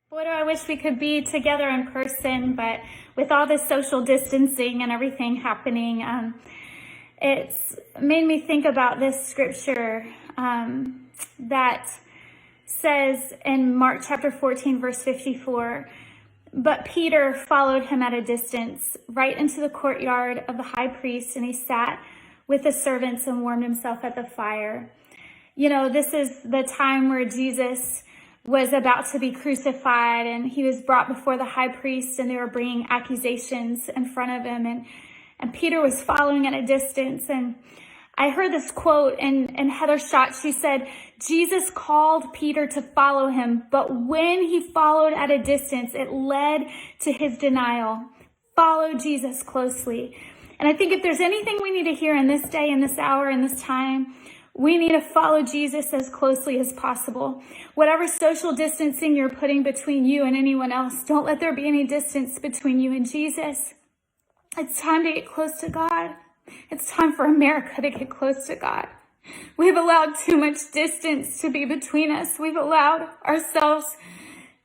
Boy, do I wish we could be together in person, but with all this social distancing and everything happening, it's made me think about this scripture that says in Mark chapter 14, verse 54, "But Peter followed him at a distance, right into the courtyard of the high priest, and he sat with the servants and warmed himself at the fire." You know, this is the time where Jesus was about to be crucified, and he was brought before the high priest, and they were bringing accusations in front of him, and Peter was following at a distance. And I heard this quote, and Heather Schott, she said, Jesus called Peter to follow him, but when he followed at a distance, it led to his denial. Follow Jesus closely. And I think if there's anything we need to hear in this day, in this hour, in this time, we need to follow Jesus as closely as possible. Whatever social distancing you're putting between you and anyone else, don't let there be any distance between you and Jesus. It's time to get close to God. It's time for America to get close to God. We've allowed too much distance to be between us. We've allowed ourselves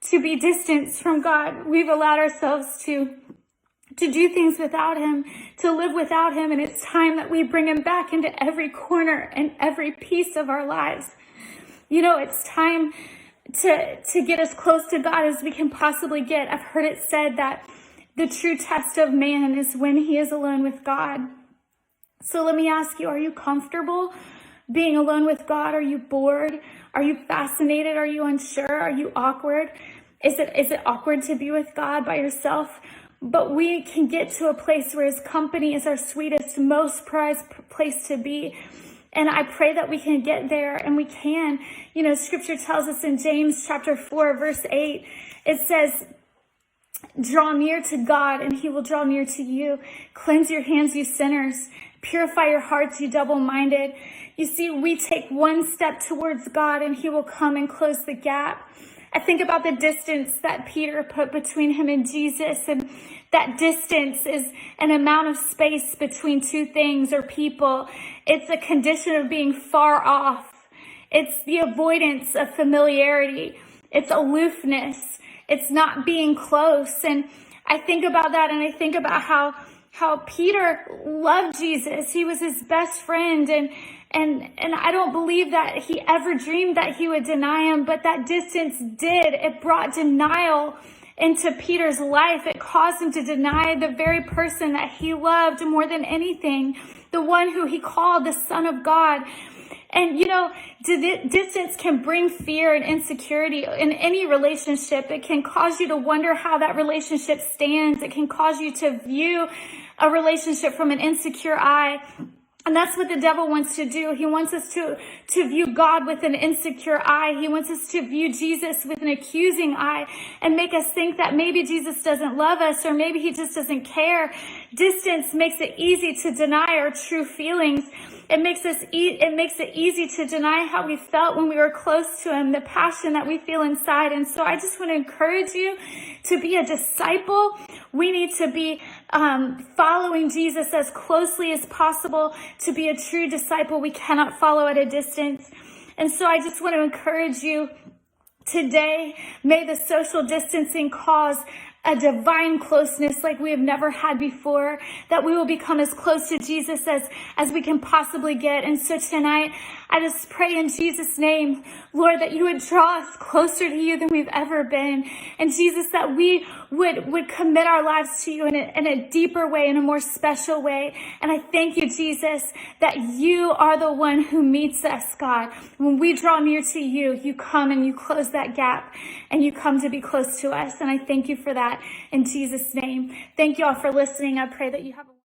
to be distanced from God. We've allowed ourselves to do things without him, to live without him. And it's time that we bring him back into every corner and every piece of our lives. You know, it's time to get as close to God as we can possibly get. I've heard it said that the true test of man is when he is alone with God. So let me ask you, are you comfortable being alone with God? Are you bored? Are you fascinated? Are you unsure? Are you awkward? Is it awkward to be with God by yourself? But we can get to a place where his company is our sweetest, most prized place to be. And I pray that we can get there, and we can. You know, scripture tells us in James chapter 4, verse 8, it says, "Draw near to God, and he will draw near to you. Cleanse your hands, you sinners. Purify your hearts, you double-minded." You see, we take one step towards God, and he will come and close the gap. I think about the distance that Peter put between him and Jesus, and that distance is an amount of space between two things or people. It's a condition of being far off. It's the avoidance of familiarity. It's aloofness. It's not being close. And I think about that, and I think about how Peter loved Jesus. He was his best friend, and I don't believe that he ever dreamed that he would deny him, but that distance did. It brought denial into Peter's life. It caused him to deny the very person that he loved more than anything, the one who he called the Son of God. And you know, distance can bring fear and insecurity in any relationship. It can cause you to wonder how that relationship stands. It can cause you to view a relationship from an insecure eye. And that's what the devil wants to do. He wants us to view God with an insecure eye. He wants us to view Jesus with an accusing eye and make us think that maybe Jesus doesn't love us, or maybe he just doesn't care. Distance makes it easy to deny our true feelings. It makes it easy to deny how we felt when we were close to him, the passion that we feel inside. And so I just want to encourage you to be a disciple. We need to be following Jesus as closely as possible. To be a true disciple, we cannot follow at a distance. And so I just want to encourage you today, may the social distancing cause a divine closeness like we have never had before, that we will become as close to Jesus as we can possibly get. And so tonight, I just pray in Jesus' name, Lord, that you would draw us closer to you than we've ever been. And Jesus, that we would commit our lives to you in a deeper way, in a more special way. And I thank you, Jesus, that you are the one who meets us, God. When we draw near to you, you come and you close that gap, and you come to be close to us. And I thank you for that in Jesus' name. Thank you all for listening. I pray that you have a